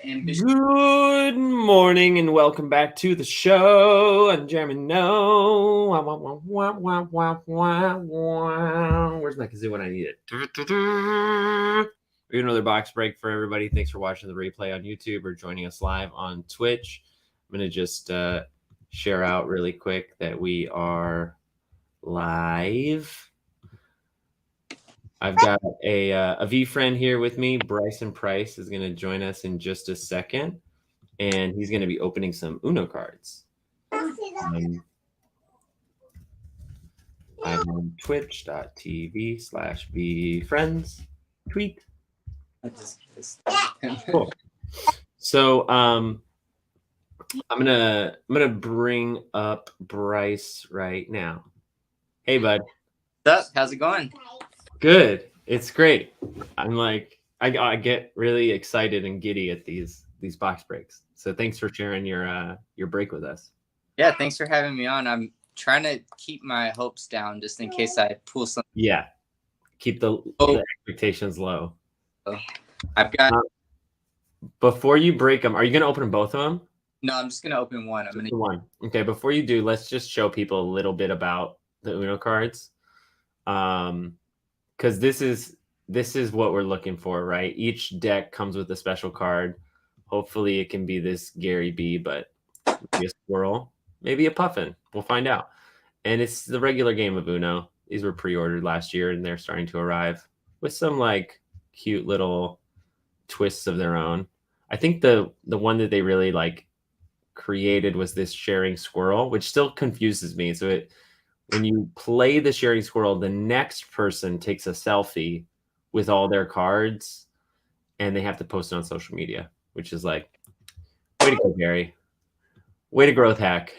Good morning and welcome back to the show. I'm Jeremy. No, where's my kazoo when I need it? We're doing another box break for everybody. Thanks for watching the replay on YouTube or joining us live on Twitch. I'm gonna just share out really quick that we are live. I've got a VeeFriend here with me. Bryson Price is going to join us in just a second, and he's going to be opening some Uno cards. I'm on twitch.tv/VeeFriends. Tweet. Cool. So I'm gonna bring up Bryce right now. Hey, bud. What's up? How's it going? Good. It's great. I'm like, I get really excited and giddy at these box breaks. So thanks for sharing your break with us. Yeah, thanks for having me on. I'm trying to keep my hopes down just in case I pull something. Yeah. Keep the expectations low. I've got. Before you break them, are you going to open both of them? No, I'm just going to open one. One. Okay. Before you do, let's just show people a little bit about the Uno cards. Because this is what we're looking for, right? Each deck comes with a special card. Hopefully it can be this Gary B, but maybe a squirrel, maybe a puffin. We'll find out. And it's the regular game of Uno. These were pre-ordered last year and they're starting to arrive with some like cute little twists of their own. I think the one that they really like created was this sharing squirrel, which still confuses me. So when you play the sharing squirrel, the next person takes a selfie with all their cards and they have to post it on social media, which is like, way to go, Gary. Way to growth hack.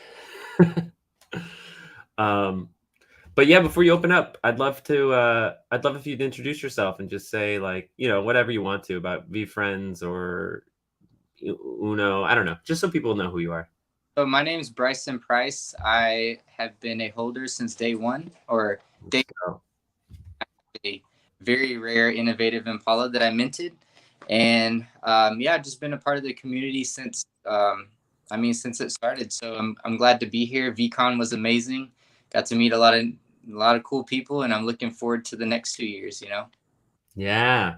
But yeah, before you open up, I'd love if you'd introduce yourself and just say like, whatever you want to about VeeFriends or Uno. I don't know, just so people know who you are. So my name is Bryson Price. I have been a holder since day one, or day one. A very rare, innovative Impala that I minted, and I've just been a part of the community since since it started. So I'm glad to be here. VCon was amazing. Got to meet a lot of cool people, and I'm looking forward to the next 2 years. Yeah,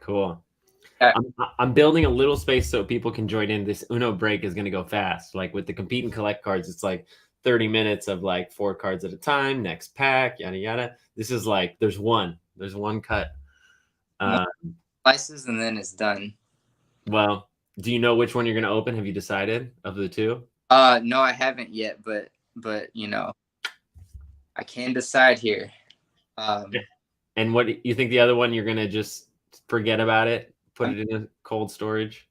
cool. I'm building a little space so people can join in. This Uno break is going to go fast. Like with the compete and collect cards, it's like 30 minutes of like 4 cards at a time, next pack, yada, yada. This is like, there's one cut. Slices and then it's done. Well, do you know which one you're going to open? Have you decided of the two? No, I haven't yet, but I can decide here. And what you think the other one, you're going to just forget about it? Put it in a cold storage.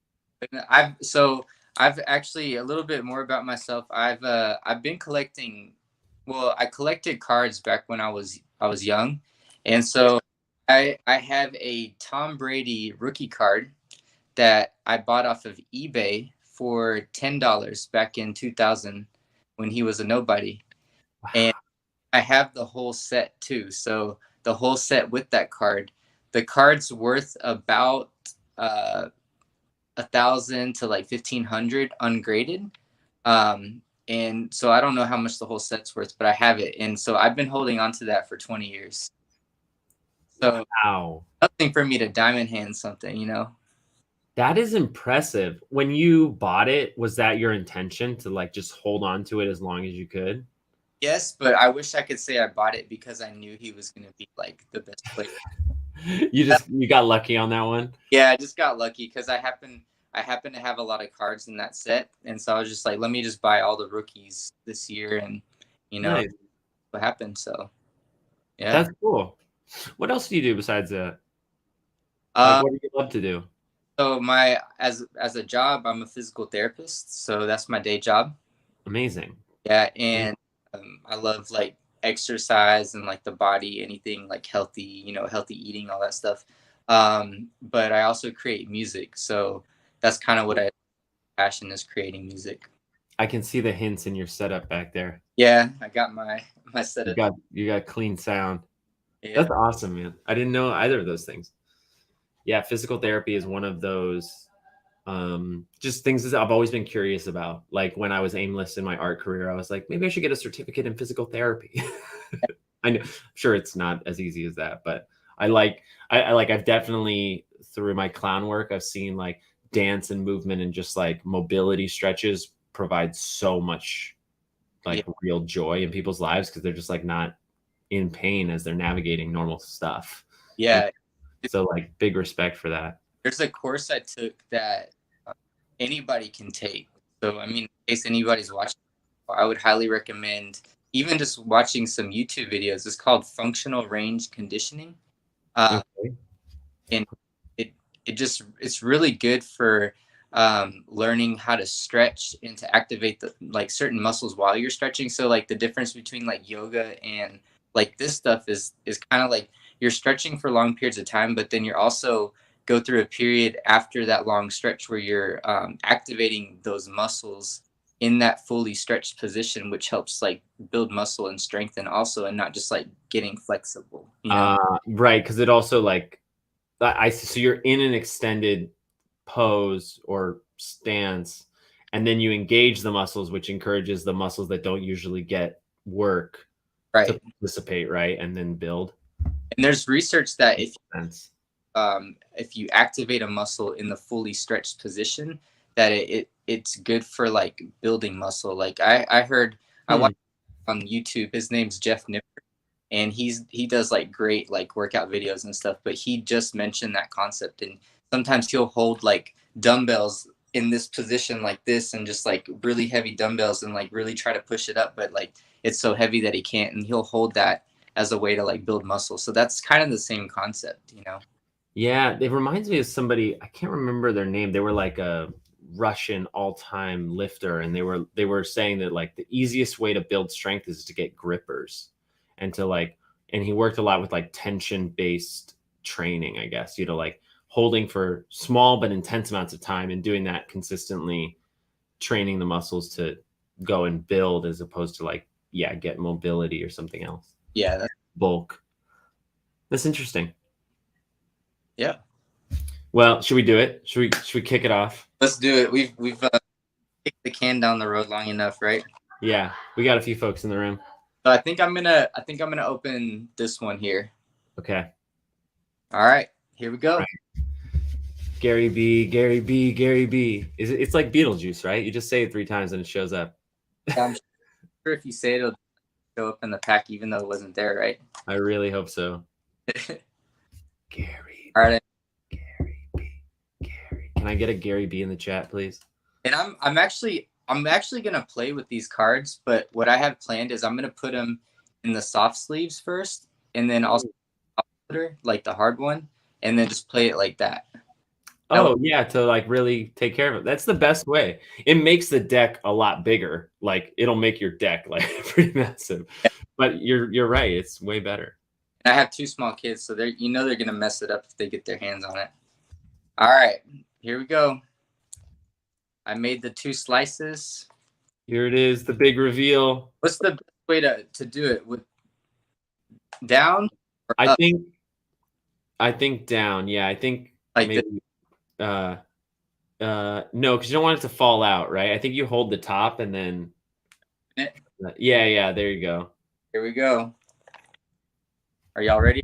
I've actually a little bit more about myself. I've been collecting. Well, I collected cards back when I was young, and so I have a Tom Brady rookie card that I bought off of eBay for $10 back in 2000 when he was a nobody, wow. And I have the whole set too. So the whole set with that card. The card's worth about $1,000 to like $1,500 ungraded, and so I don't know how much the whole set's worth, but I have it, and so I've been holding on to that for 20 years. So wow, nothing for me to diamond hand something, That is impressive. When you bought it, was that your intention to like just hold on to it as long as you could? Yes, but I wish I could say I bought it because I knew he was going to be like the best player. You got lucky on that one? Yeah, I just got lucky because I happen to have a lot of cards in that set, and so I was just like, let me just buy all the rookies this year, and nice. What happened. So yeah, that's cool. What else do you do besides that? What do you love to do? So as a job, I'm a physical therapist, so that's my day job. Amazing. Yeah, and I love like exercise and like the body, anything like healthy, healthy eating, all that stuff. But I also create music, so that's kind of what I passion is, creating music. I can see the hints in your setup back there. Yeah, I got my setup. You got clean sound. Yeah. That's awesome, man. I didn't know either of those things. Yeah, physical therapy is one of those Just things that I've always been curious about. Like when I was aimless in my art career, I was like, maybe I should get a certificate in physical therapy. I know, I'm sure it's not as easy as that, but I've definitely through my clown work, I've seen like dance and movement and just like mobility stretches provide so much Yeah, like real joy in people's lives because they're just like not in pain as they're navigating normal stuff. You know? yeah. So like big respect for that. There's a course I took that anybody can take. So I mean, in case anybody's watching, I would highly recommend even just watching some YouTube videos. It's called functional range conditioning, Okay. and it it's really good for learning how to stretch and to activate the like certain muscles while you're stretching. So like the difference between like yoga and like this stuff is kind of like you're stretching for long periods of time, but then you're also go through a period after that long stretch where you're activating those muscles in that fully stretched position, which helps like build muscle and strengthen also, and not just like getting flexible, you know? Right, because it also like I see. So you're in an extended pose or stance, and then you engage the muscles, which encourages the muscles that don't usually get work to Right. participate, right, and then build. And there's research that Makes sense. if you activate a muscle in the fully stretched position, that it's good for like building muscle. Like I heard I Hmm. watched on YouTube. His name's Jeff Nipper, and he does like great like workout videos and stuff. But he just mentioned that concept, and sometimes he'll hold like dumbbells in this position like this, and just like really heavy dumbbells, and like really try to push it up, but like it's so heavy that he can't, and he'll hold that as a way to like build muscle. So that's kind of the same concept, you know? Yeah, it reminds me of somebody, I can't remember their name. They were like a Russian all-time lifter, and they were saying that like the easiest way to build strength is to get grippers and to like and he worked a lot with like tension-based training, I guess, like holding for small but intense amounts of time and doing that consistently, training the muscles to go and build as opposed to like, yeah, get mobility or something else. Yeah, Bulk. That's interesting. yeah. Well, should we do it? Should we kick it off? Let's do it. We've kicked the can down the road long enough, right? Yeah, we got a few folks in the room. So I think I'm gonna open this one here. Okay. All right, here we go. Right. Gary B, Gary B, Gary B. It's like Beetlejuice, right? You just say it 3 times and it shows up. I'm sure if you say it, it'll show up in the pack, even though it wasn't there, right? I really hope so. Gary, All right, Gary B, Gary. Can I get a Gary B in the chat, please? and I'm actually gonna play with these cards, but what I have planned is I'm gonna put them in the soft sleeves first, and then also like the hard one, and then just play it like that. That way, Oh, yeah, to like really take care of it. That's the best way. It makes the deck a lot bigger. Like it'll make your deck like pretty massive. But you're right. It's way better. I have two small kids, so they're gonna mess it up if they get their hands on it. All right, here we go. I made the 2 slices. Here it is, the big reveal. What's the best way to do it? With down or I up? think I think down. Yeah, I think Like this? maybe uh no, because you don't want it to fall out, right? I think you hold the top and then yeah, there you go. Here we go. Are y'all ready?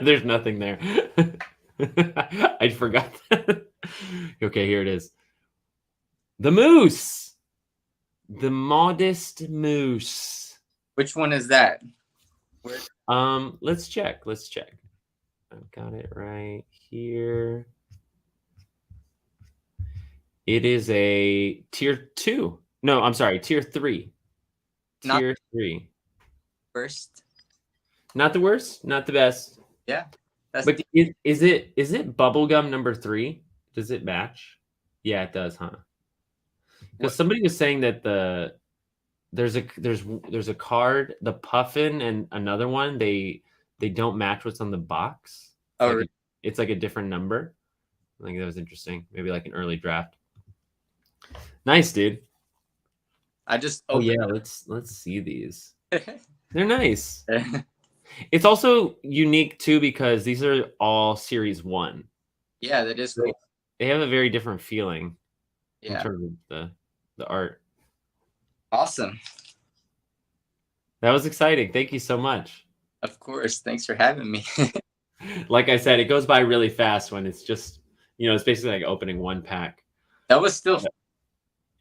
There's nothing there. I forgot that. Okay, here it is. The moose. The modest moose. Which one is that? Where? Let's check. I've got it right here. It is a tier 2. No, I'm sorry, tier 3. Not Tier 3. first. Not the worst, not the best. Yeah. But is it bubblegum number 3? Does it match? Yeah, it does, huh? Because What? somebody was saying that there's a card, the puffin and another one, they don't match what's on the box. Oh, really? It's like a different number. I think that was interesting. Maybe like an early draft. Nice, dude. I just Oh opened. yeah, let's see these. They're nice. It's also unique too because these are all series 1. Yeah, that is Like, cool. they have a very different feeling in Yeah. terms of the art. Awesome. That was exciting. Thank you so much. Of course. Thanks for having me. Like I said, it goes by really fast when it's just, it's basically like opening 1 pack. That was still fun, man.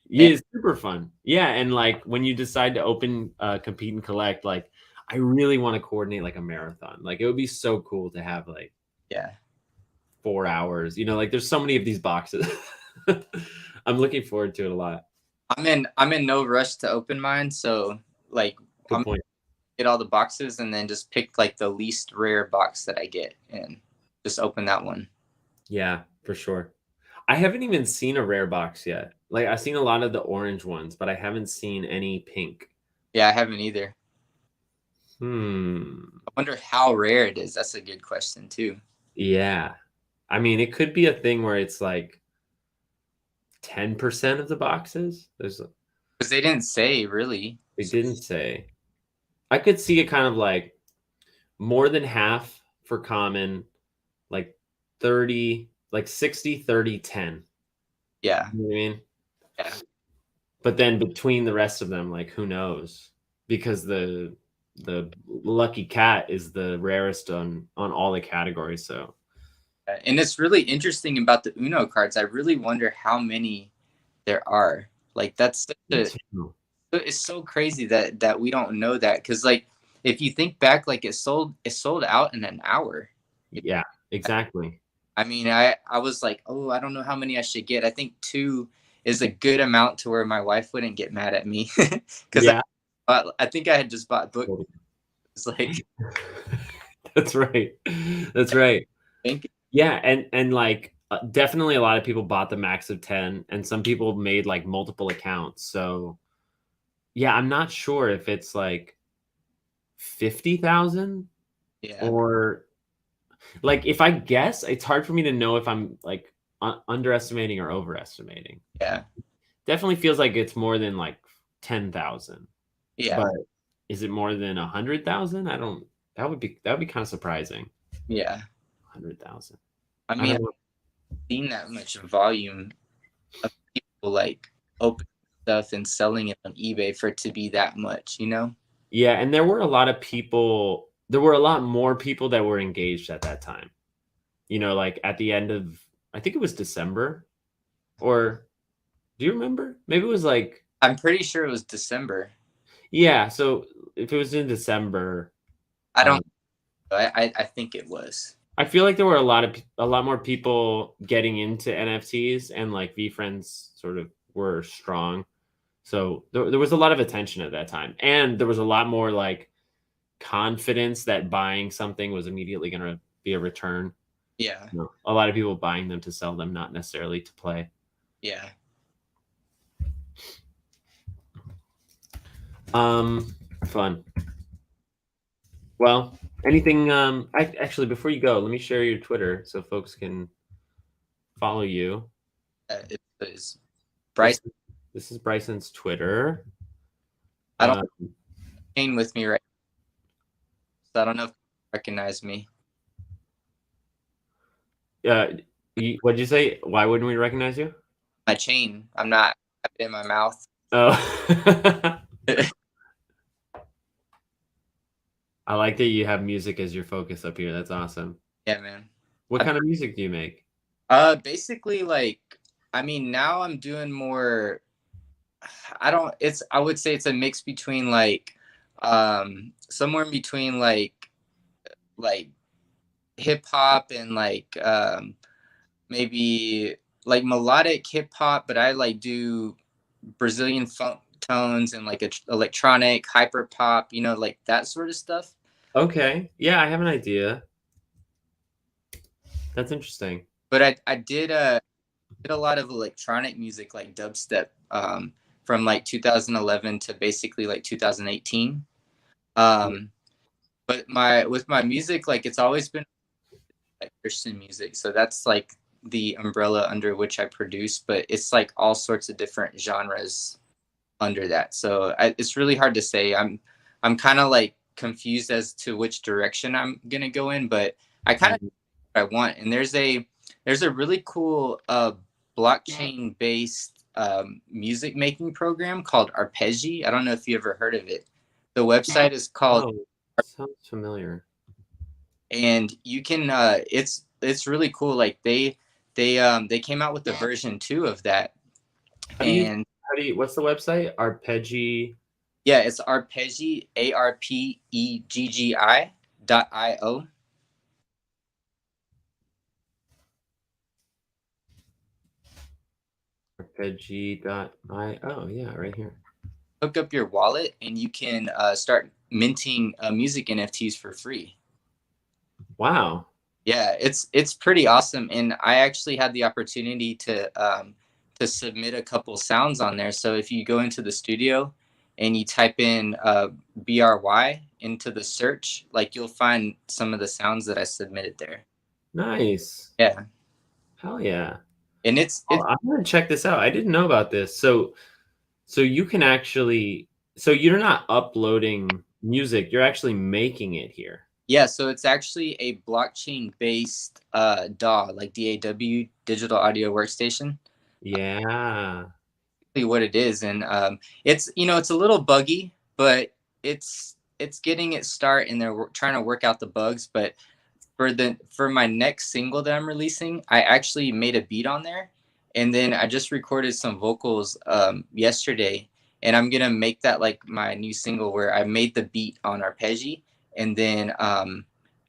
Yeah, it's super fun. Yeah, and, like, when you decide to open, compete and collect, like, I really wanna coordinate, like, a marathon. Like, it would be so cool to have, like, Yeah. 4 hours, like, there's so many of these boxes. I'm looking forward to it a lot. I'm in no rush to open mine, so like Good I'm point. get all the boxes and then just pick like the least rare box that I get and just open that one. Yeah, for sure. I haven't even seen a rare box yet. Like, I've seen a lot of the orange ones, but I haven't seen any pink. Yeah, I haven't either. Hmm. I wonder how rare it is. That's a good question too. Yeah. I mean, it could be a thing where it's, like, 10% of the boxes? Because they didn't say really. They So didn't say. I could see it kind of like more than half for common, like 30, like 60, 30, 10. yeah, You know what I mean? yeah, But then between the rest of them, like who knows? Because the lucky cat is the rarest on all the categories. So yeah. And it's really interesting about the Uno cards. I really wonder how many there are. Like that's such me too. it's so crazy that we don't know that because like if you think back, like it sold out in an hour. Yeah, exactly. I mean, I was like, oh, I don't know how many I should get. I think two is a good amount to where my wife wouldn't get mad at me because Yeah. I think I had just bought books. It's like, That's right. That's right. think, Yeah, and like definitely a lot of people bought the max of 10 and some people made like multiple accounts. So, yeah, I'm not sure if it's like 50,000 yeah, or like if I guess, it's hard for me to know if I'm like underestimating or overestimating. yeah, Definitely feels like it's more than like 10,000. But yeah, is it more than 100,000? I don't that would be kind of surprising. yeah. 100,000. I I mean, don't I've know. seen that much volume of people like opening stuff and selling it on eBay for it to be that much, you know? Yeah, and there were a lot more people that were engaged at that time. Like at the end of I think it was December or do you remember? Maybe it was like I'm pretty sure it was December. yeah, so if it was in December, I don't. um, I think it was. I feel like there were a lot more people getting into NFTs and like VeeFriends sort of were strong. So there was a lot of attention at that time. And there was a lot more like confidence that buying something was immediately going to be a return. Yeah, A lot of people buying them to sell them, not necessarily to play. yeah. Um, Fun. Well, anything? Actually, before you go, let me share your Twitter so folks can follow you. It's This Bryce. this is Bryson's Twitter. I don't Um, chain with me right, so I don't know if you recognize me. uh, what'd you say? Why wouldn't we recognize you? My chain. I'm not I have it in my mouth. Oh, I like that you have music as your focus up here. That's awesome. Yeah, man. What I, kind of music do you make? basically like I mean now I'm doing more I don't it's I would say it's a mix between like somewhere in between like hip hop and like maybe like melodic hip hop, but I like do Brazilian funk tones and like electronic hyper pop, like that sort of stuff. Okay. Yeah, I have an idea. That's interesting. But I did a lot of electronic music like dubstep from like 2011 to basically like 2018. Um, but my with my music, like it's always been like Christian music, so that's like the umbrella under which I produce. But it's like all sorts of different genres under that. So it's really hard to say. I'm kind of like confused as to which direction I'm gonna go in, but I kind of I want. And there's a really cool blockchain based music making program called Arpeggi. I don't know if you ever heard of it. The website is called, Oh, sounds familiar. and you can it's really cool. Like they came out with the version 2 of that. And What's the website? Arpeggi. yeah, it's Arpeggi, ARPEGGI.io. Arpeggi.io. Yeah, right here. Hook up your wallet and you can start minting music NFTs for free. Wow. Yeah, it's pretty awesome, and I actually had the opportunity to submit a couple sounds on there. So if you go into the studio and you type in BRY into the search, like you'll find some of the sounds that I submitted there. Nice. Yeah, Hell yeah. and Oh, I'm gonna check this out. I didn't know about this. So you can actually, so you're not uploading music, you're actually making it here. yeah. So it's actually a blockchain based DAW, like DAW, digital audio workstation. Yeah. What it is, and it's it's a little buggy, but it's getting its start, and they're trying to work out the bugs. But for my next single that I'm releasing, I actually made a beat on there, and then I just recorded some vocals yesterday, and I'm gonna make that like my new single where I made the beat on Arpeggi, and then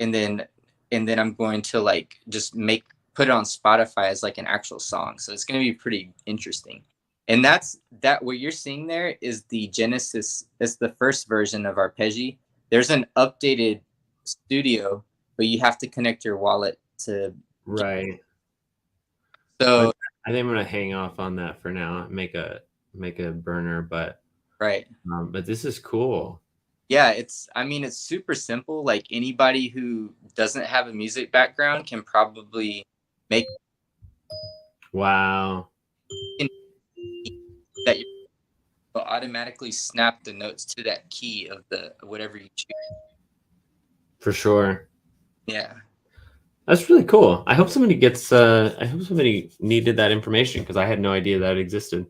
and then I'm going to like just put it on Spotify as like an actual song. So it's gonna be pretty interesting. And that what you're seeing there is the Genesis. It's the first version of Arpeggi. There's an updated studio, but you have to connect your wallet to. Right. So I think I'm gonna hang off on that for now. Make a burner, but right. but this is cool. Yeah, it's super simple. Like anybody who doesn't have a music background can probably make Wow. that. You will automatically snap the notes to that key of the whatever you choose. For sure. Yeah. That's really cool. I hope somebody gets I hope somebody needed that information because I had no idea that existed.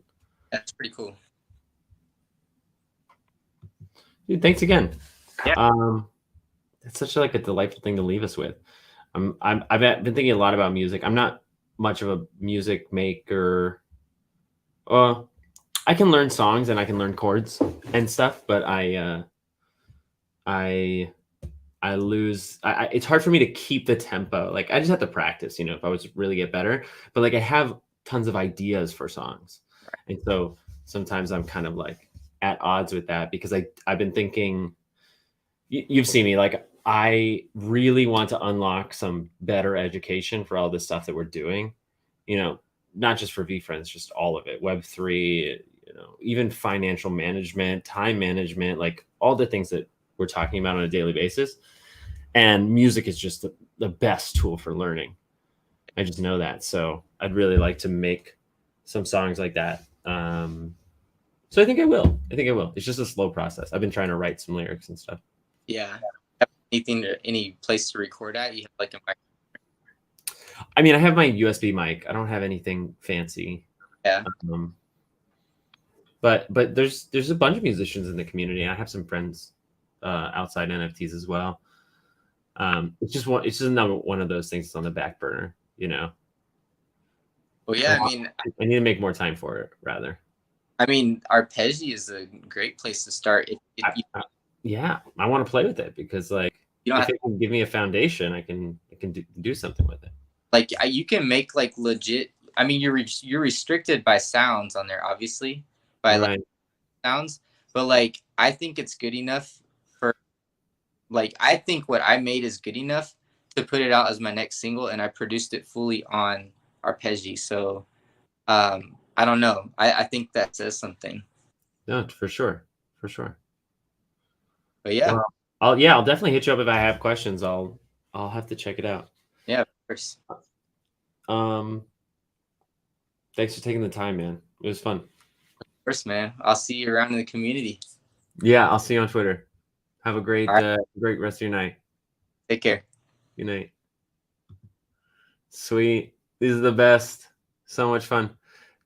That's pretty cool. Dude, thanks again. Yeah. It's such like a delightful thing to leave us with. I've been thinking a lot about music. I'm not much of a music maker. I can learn songs and I can learn chords and stuff, but I lose. It's hard for me to keep the tempo. Like I just have to practice. If I was to really get better, but like I have tons of ideas for songs, and so sometimes I'm kind of like at odds with that because I've been thinking. You've seen me like I really want to unlock some better education for all this stuff that we're doing. Not just for VeeFriends, just all of it. Web3, even financial management, time management, like all the things that we're talking about on a daily basis. And music is just the best tool for learning. I just know that. So I'd really like to make some songs like that. So I think I will. It's just a slow process. I've been trying to write some lyrics and stuff. Yeah. Any place to record at? You have like a mic? I mean, I have my USB mic. I don't have anything fancy. Yeah. But there's a bunch of musicians in the community. I have some friends outside NFTs as well. It's just another one of those things that's on the back burner. Well, yeah. I need to make more time for it, rather. Arpeggi is a great place to start. Yeah, I want to play with it because like if it can give me a foundation, I can do something with it. Like you can make like legit. You're restricted by sounds on there, obviously, by like sounds. But like I think it's good enough for like I think what I made is good enough to put it out as my next single, and I produced it fully on Arpeggi. So I don't know. I think that says something. No, for sure. But yeah. Well, I'll definitely hit you up if I have questions. I'll have to check it out. Yeah, of course. Thanks for taking the time, man. It was fun. Of course, man. I'll see you around in the community. Yeah, I'll see you on Twitter. Have a All right. great rest of your night. Take care. Good night. Sweet. These are the best. So much fun.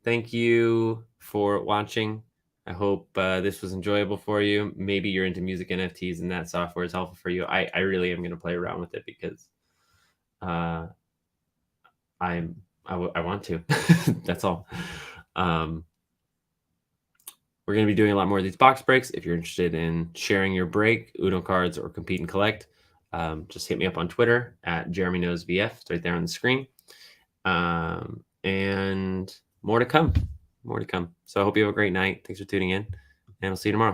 Thank you for watching. I hope this was enjoyable for you. Maybe you're into music NFTs and that software is helpful for you. I really am going to play around with it because uh, I want to. That's all. We're going to be doing a lot more of these box breaks. If you're interested in sharing your break, Uno cards, or compete and collect, just hit me up on Twitter at Jeremy Knows VF. It's right there on the screen. And more to come. More to come. So I hope you have a great night. Thanks for tuning in, and I'll see you tomorrow.